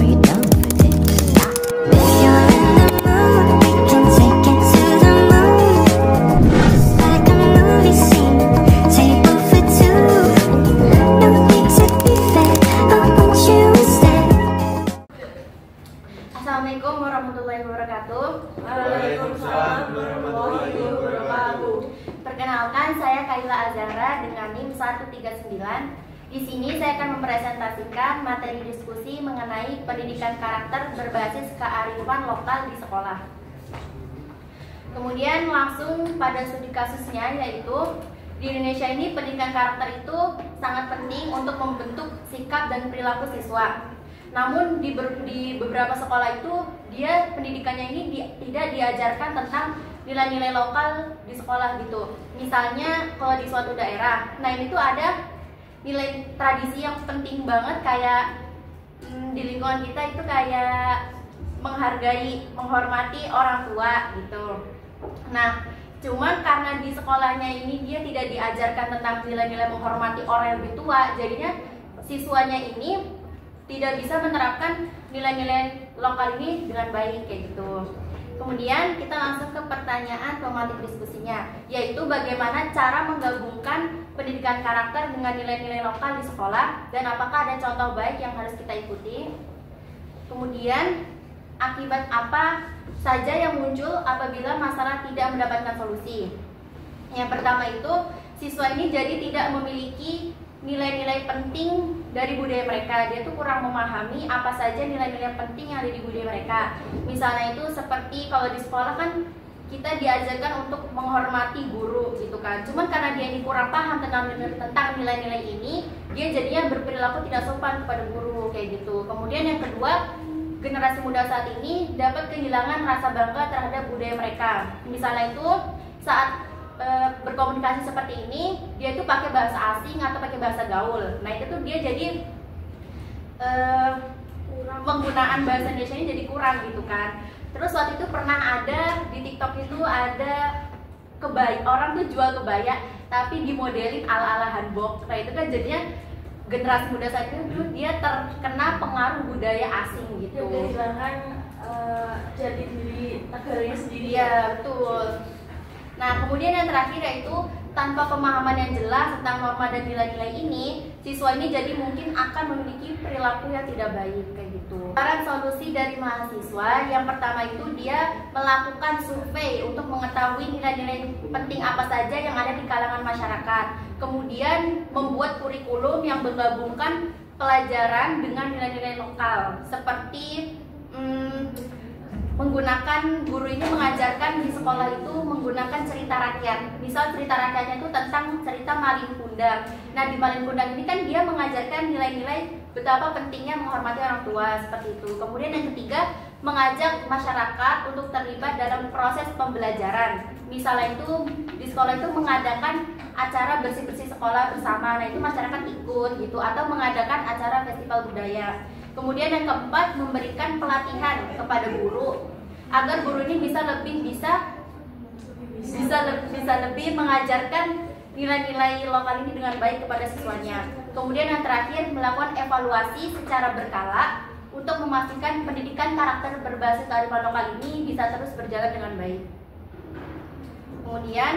Are you down with it? If you're in the mood, we can take it to the moon. Just like a movie scene, table for two. No need to be fair, I want you instead. Assalamualaikum warahmatullahi wabarakatuh. Waalaikumsalam warahmatullahi wabarakatuh. Perkenalkan, saya Kaila Azhara dengan NIM 139. Di sini saya akan mempresentasikan materi diskusi mengenai pendidikan karakter berbasis kearifan lokal di sekolah. Kemudian langsung pada studi kasusnya, yaitu di Indonesia ini pendidikan karakter itu sangat penting untuk membentuk sikap dan perilaku siswa. Namun di beberapa sekolah itu dia pendidikannya ini tidak diajarkan tentang nilai-nilai lokal di sekolah gitu. Misalnya kalau di suatu daerah, nah ini tuh ada nilai tradisi yang penting banget kayak di lingkungan kita itu kayak menghargai, menghormati orang tua gitu. Nah, cuman karena di sekolahnya ini dia tidak diajarkan tentang nilai-nilai menghormati orang yang lebih tua, jadinya siswanya ini tidak bisa menerapkan nilai-nilai lokal ini dengan baik kayak gitu. Kemudian kita langsung ke pertanyaan pematik diskusinya, yaitu bagaimana cara menggabungkan pendidikan karakter dengan nilai-nilai lokal di sekolah dan apakah ada contoh baik yang harus kita ikuti. Kemudian akibat apa saja yang muncul apabila masalah tidak mendapatkan solusi. Yang pertama itu, siswa ini jadi tidak memiliki nilai-nilai penting dari budaya mereka. Dia tuh kurang memahami apa saja nilai-nilai penting yang ada di budaya mereka. Misalnya itu seperti kalau di sekolah kan kita diajarkan untuk menghormati guru gitu kan. Cuman karena dia ini kurang paham tentang nilai-nilai ini, dia jadinya berperilaku tidak sopan kepada guru kayak gitu. Kemudian yang kedua, generasi muda saat ini dapat kehilangan rasa bangga terhadap budaya mereka. Misalnya itu saat berkomunikasi seperti ini, dia itu pakai bahasa asing atau pakai bahasa gaul. Nah itu tuh dia jadi penggunaan bahasa Indonesia ini jadi kurang gitu kan. Terus waktu itu pernah ada di TikTok itu ada kebaya, orang tuh jual kebaya tapi dimodelin ala-ala hanbok. Nah itu kan jadinya generasi muda saat itu dia terkena pengaruh budaya asing gitu. Kehilangan jati diri negaranya sendiri. Iya betul. Nah, kemudian yang terakhir yaitu tanpa pemahaman yang jelas tentang norma dan nilai-nilai ini, siswa ini jadi mungkin akan memiliki perilaku yang tidak baik kayak gitu. Saran solusi dari mahasiswa, yang pertama itu dia melakukan survei untuk mengetahui nilai-nilai penting apa saja yang ada di kalangan masyarakat. Kemudian membuat kurikulum yang menggabungkan pelajaran dengan nilai-nilai lokal, seperti menggunakan guru ini mengajarkan di sekolah itu menggunakan cerita rakyat. Misal cerita rakyatnya itu tentang cerita Malin Kundang. Nah di Malin Kundang ini kan dia mengajarkan nilai-nilai betapa pentingnya menghormati orang tua seperti itu. Kemudian yang ketiga, mengajak masyarakat untuk terlibat dalam proses pembelajaran. Misalnya itu di sekolah itu mengadakan acara bersih-bersih sekolah bersama. Nah itu masyarakat ikut gitu, atau mengadakan acara festival budaya. Kemudian yang keempat, memberikan pelatihan kepada guru agar guru ini bisa lebih mengajarkan nilai-nilai lokal ini dengan baik kepada siswanya. Kemudian yang terakhir, melakukan evaluasi secara berkala untuk memastikan pendidikan karakter berbasis kearifan lokal ini bisa terus berjalan dengan baik. Kemudian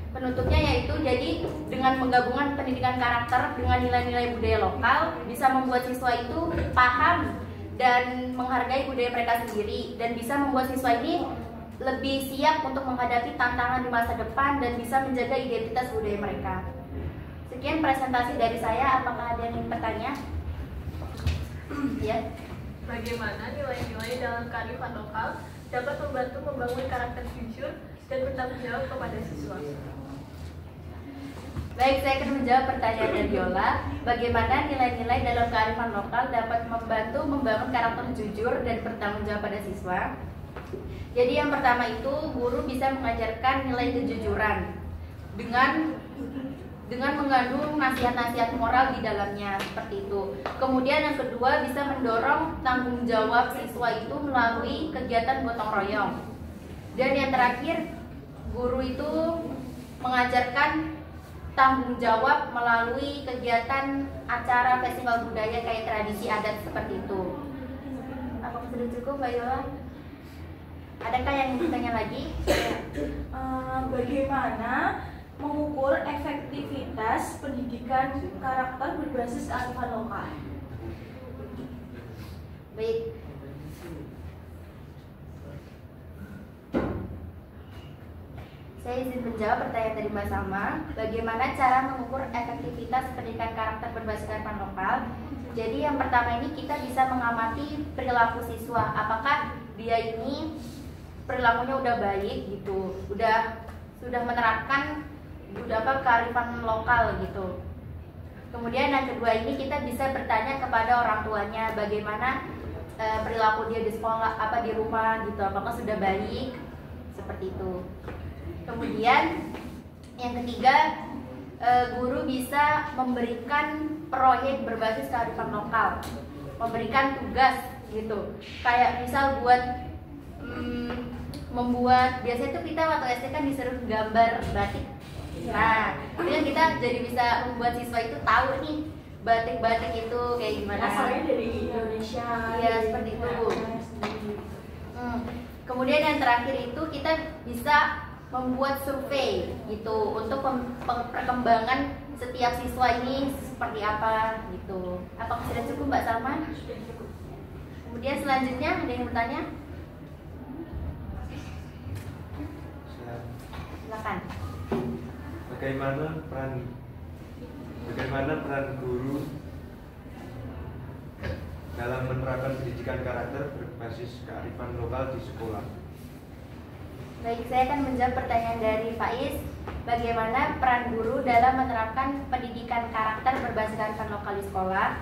penutupnya yaitu jadi dengan menggabungkan pendidikan karakter dengan nilai-nilai budaya lokal bisa membuat siswa itu paham dan menghargai budaya mereka sendiri dan bisa membuat siswa ini lebih siap untuk menghadapi tantangan di masa depan dan bisa menjaga identitas budaya mereka. Sekian presentasi dari saya, apakah ada yang ingin bertanya? Ya. Bagaimana nilai-nilai dalam kearifan lokal dapat membantu membangun karakter jujur dan bertanggung jawab kepada siswa? Baik, saya akan menjawab pertanyaan dari Yola. Bagaimana nilai-nilai dalam kearifan lokal dapat membantu membangun karakter jujur dan bertanggung jawab pada siswa? Jadi yang pertama itu, guru bisa mengajarkan nilai kejujuran dengan mengandung nasihat-nasihat moral di dalamnya seperti itu. Kemudian yang kedua, bisa mendorong tanggung jawab siswa itu melalui kegiatan gotong royong. Dan yang terakhir, guru itu mengajarkan tanggung jawab melalui kegiatan acara festival budaya kayak tradisi adat seperti itu. cukup, Mbak Yola? Adakah yang ingin ditanya lagi? Bagaimana mengukur efektivitas pendidikan karakter berbasis kearifan lokal? Baik. Saya izin menjawab pertanyaan dari Mbak Salma. Bagaimana cara mengukur efektivitas pendidikan karakter berbasis kearifan lokal? Jadi yang pertama ini kita bisa mengamati perilaku siswa. Apakah dia ini perilakunya udah baik gitu, sudah menerapkan kearifan lokal gitu. Kemudian yang kedua ini kita bisa bertanya kepada orang tuanya bagaimana perilaku dia di sekolah, di rumah gitu, apakah sudah baik, seperti itu. Kemudian yang ketiga, guru bisa memberikan proyek berbasis kearifan lokal, memberikan tugas gitu, kayak misal buat membuat, biasanya itu kita waktu SD kan disuruh gambar batik. Nah, kemudian kita jadi bisa membuat siswa itu tahu nih batik-batik itu kayak gimana. Asalnya dari Indonesia. Iya, seperti itu. Kemudian yang terakhir itu kita bisa membuat survei gitu untuk perkembangan setiap siswa ini seperti apa gitu. Apakah sudah cukup, Mbak Salma? Kemudian selanjutnya ada yang bertanya? Silakan. Bagaimana peran guru dalam menerapkan pendidikan karakter berbasis kearifan lokal di sekolah? Baik, saya akan menjawab pertanyaan dari Faiz. Bagaimana peran guru dalam menerapkan pendidikan karakter berbasis kearifan lokal di sekolah?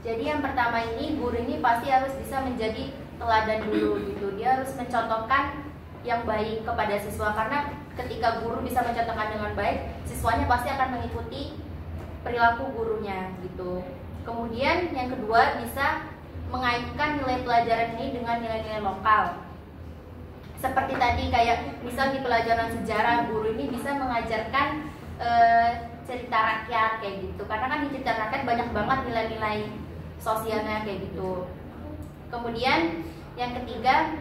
Jadi yang pertama ini, guru ini pasti harus bisa menjadi teladan dulu gitu. Dia harus mencontohkan yang baik kepada siswa, karena ketika guru bisa mencontohkan dengan baik, siswanya pasti akan mengikuti perilaku gurunya gitu. Kemudian yang kedua, bisa mengaitkan nilai pelajaran ini dengan nilai-nilai lokal. Seperti tadi, kayak misal di pelajaran sejarah, guru ini bisa mengajarkan cerita rakyat kayak gitu, karena kan di cerita rakyat banyak banget nilai-nilai sosialnya kayak gitu. Kemudian yang ketiga,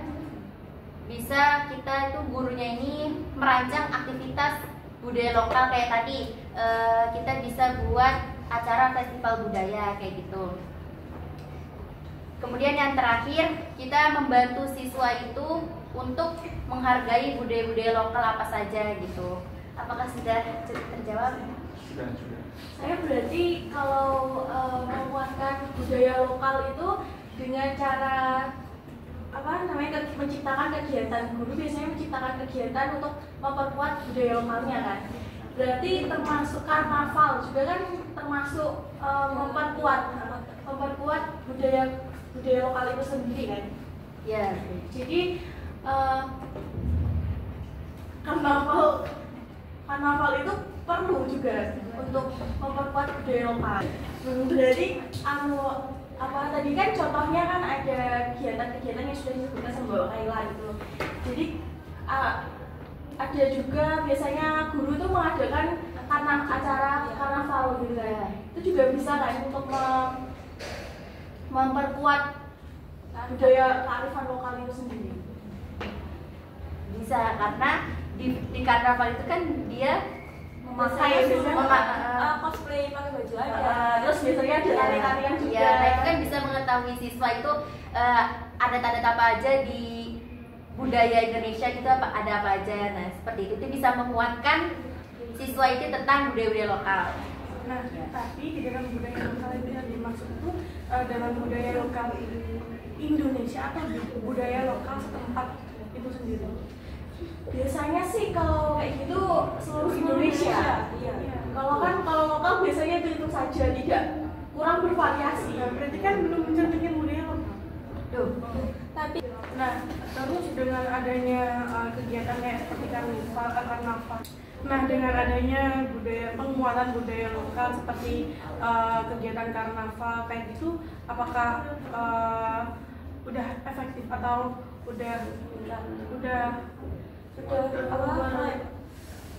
bisa kita itu gurunya ini merancang aktivitas budaya lokal kayak tadi, kita bisa buat acara festival budaya kayak gitu. Kemudian yang terakhir, kita membantu siswa itu untuk menghargai budaya-budaya lokal apa saja gitu. Apakah sudah terjawab? Sudah. Saya berarti kalau menguatkan budaya lokal itu dengan cara menciptakan kegiatan. Guru biasanya menciptakan kegiatan untuk memperkuat budaya lokalnya kan. Berarti termasuk karnaval juga kan, termasuk memperkuat budaya lokal itu sendiri kan. Ya. Jadi karnaval itu perlu juga untuk memperkuat budaya lokal. Berarti tadi kan contohnya kan ada kegiatan-kegiatan yang sudah disebutkan sama Mbak Kaila gitu. Jadi ada juga biasanya guru tuh mengadakan acara karnaval gitu ya. Itu juga bisa kan untuk memperkuat budaya kearifan lokal itu sendiri. Bisa, karena di karnaval itu kan dia Memakai cosplay pakai baju aja. Terus biasanya ada tarian-tarian juga. Ya, nah itu kan bisa mengetahui siswa itu adat-adat apa aja di budaya Indonesia gitu, ada apa aja. Nah seperti itu bisa menguatkan siswa itu tentang budaya-budaya lokal. Nah, tapi di dalam budaya lokal itu yang dimaksud itu dalam budaya lokal Indonesia atau budaya lokal setempat itu sendiri. Biasanya sih kalau kayak gitu seluruh Indonesia. Iya. Kalau lokal biasanya itu saja, tidak kurang bervariasi. Nah, berarti kan belum mencerminkan budaya lokal. Tuh. Tapi terus dengan adanya kegiatan kayak seperti karnaval. Nah, dengan adanya penguatan budaya lokal seperti kegiatan karnaval kayak gitu, apakah udah efektif atau udah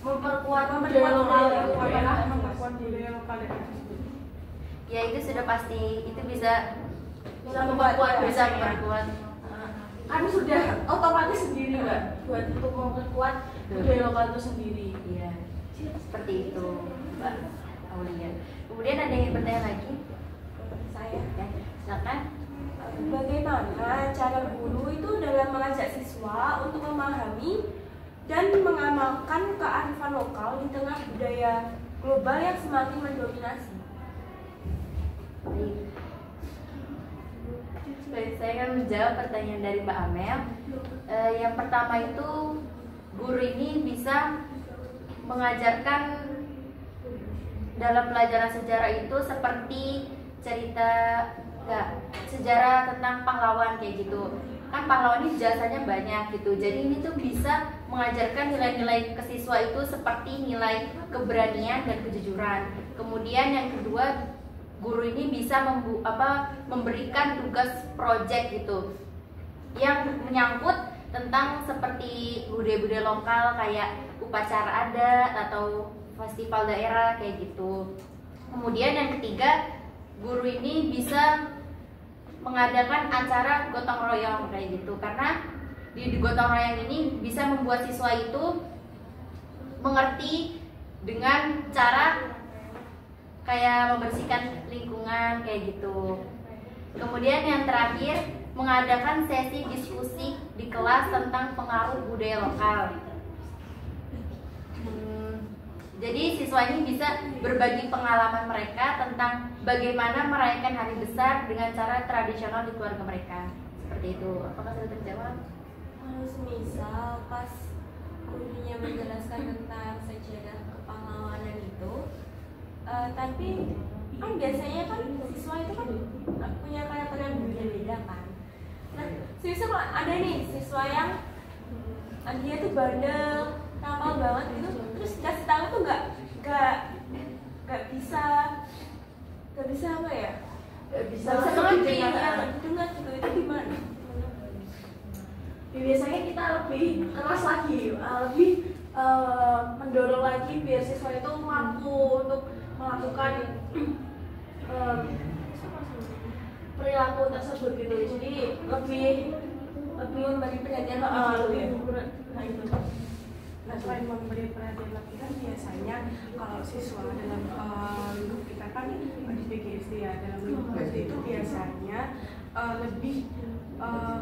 memperkuat budaya lokal Ya itu sudah pasti, itu bisa memperkuat. kan sudah otomatis sendiri Mbak buat untuk memperkuat budaya lokal itu sendiri. Iya, seperti itu Mbak Aulia. Kemudian ada yang bertanya lagi? Saya, Ya, silakan. bagaimana cara guru itu dalam mengajak siswa untuk memahami dan mengamalkan kearifan lokal di tengah budaya global yang semakin mendominasi? Baik, saya akan menjawab pertanyaan dari Mbak Amel. Yang pertama itu, guru ini bisa mengajarkan dalam pelajaran sejarah itu seperti cerita sejarah tentang pahlawan kayak gitu. Kan pahlawan ini jasanya banyak gitu. Jadi ini tuh bisa mengajarkan nilai-nilai ke siswa itu seperti nilai keberanian dan kejujuran. Kemudian yang kedua, guru ini bisa memberikan tugas project gitu yang menyangkut tentang seperti budaya-budaya lokal kayak upacara adat atau festival daerah kayak gitu. Kemudian yang ketiga, guru ini bisa mengadakan acara gotong royong kayak gitu, karena di gotong royong ini bisa membuat siswa itu mengerti dengan cara kayak membersihkan lingkungan kayak gitu. Kemudian yang terakhir, mengadakan sesi diskusi di kelas tentang pengaruh budaya lokal. Jadi siswa ini bisa berbagi pengalaman mereka tentang bagaimana merayakan hari besar dengan cara tradisional di keluarga mereka. Seperti itu. Apakah sudah terjawab? Semisal pas gurunya menjelaskan tentang sejarah kepahlawanan itu, tapi kan biasanya kan siswa itu kan punya karakter yang berbeda-beda kan. Nah, semisal ada nih siswa yang dia tuh bandel, nakal banget gitu, terus dikasih tahu tuh nggak bisa apa ya? Nggak bisa mengerti, ya dengar gitu, itu gimana? Biasanya kita lebih keras lagi, lebih mendorong lagi biar siswa itu mampu untuk melakukan perilaku tersebut gitu. Jadi lebih memberi perhatian lebih nah itu. Nah, selain memberi perhatian lebih kan biasanya kalau siswa dalam lingkup kita kan di PGSD ya, dalam lingkup SD itu biasanya lebih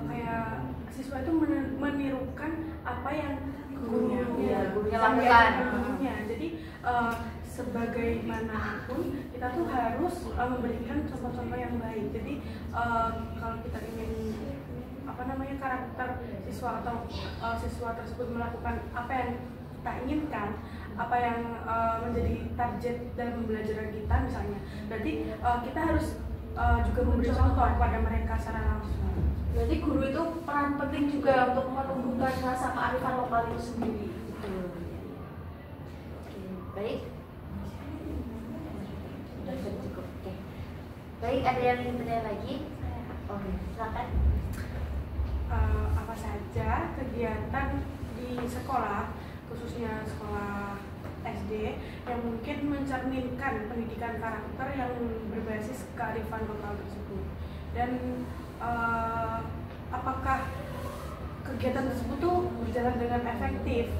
kayak siswa itu menirukan apa yang gurunya lakukan. Jadi sebagaimanapun kita tuh harus memberikan contoh-contoh yang baik. Jadi kalau kita ingin karakter siswa atau siswa tersebut melakukan apa yang kita inginkan, apa yang menjadi target dalam pembelajaran kita misalnya, berarti kita harus juga memberi contoh kepada mereka secara langsung. Berarti guru itu peran penting juga untuk menumbuhkan rasa kearifan lokal itu sendiri. Baik. Cukup. Oke. Baik, ada yang ingin bertanya lagi? Oke, silakan. Apa saja kegiatan di sekolah, khususnya sekolah SD, yang mungkin mencerminkan pendidikan karakter yang berbasis kearifan lokal tersebut, dan apakah kegiatan tersebut tuh berjalan dengan efektif?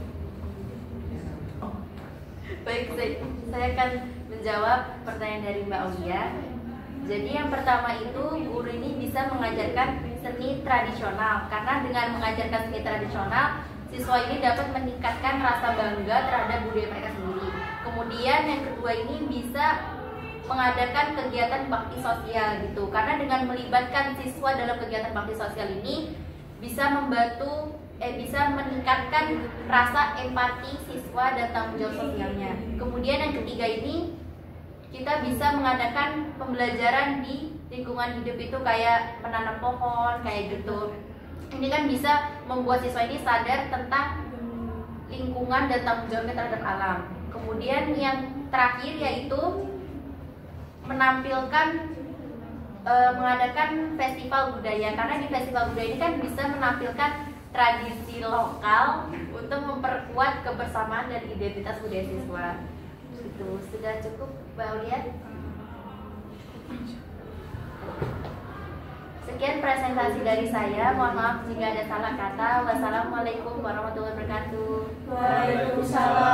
Baik, saya akan menjawab pertanyaan dari Mbak Aulia. Jadi yang pertama itu, guru ini bisa mengajarkan seni tradisional, karena dengan mengajarkan seni tradisional, siswa ini dapat meningkatkan rasa bangga terhadap budaya mereka sendiri. Kemudian yang kedua ini bisa mengadakan kegiatan bakti sosial gitu, karena dengan melibatkan siswa dalam kegiatan bakti sosial ini bisa bisa meningkatkan rasa empati siswa dan tanggung jawab sosialnya. Kemudian yang ketiga ini, kita bisa mengadakan pembelajaran di lingkungan hidup itu kayak menanam pohon kayak gitu. Ini kan bisa membuat siswa ini sadar tentang lingkungan dan tanggung jawabnya terhadap alam. Kemudian yang terakhir yaitu mengadakan festival budaya, karena di festival budaya ini kan bisa menampilkan tradisi lokal untuk memperkuat kebersamaan dan identitas budaya siswa. Itu sudah cukup, Mbak Aulia? Sekian presentasi dari saya. Mohon maaf jika ada salah kata. Wassalamualaikum warahmatullahi wabarakatuh. Waalaikumsalam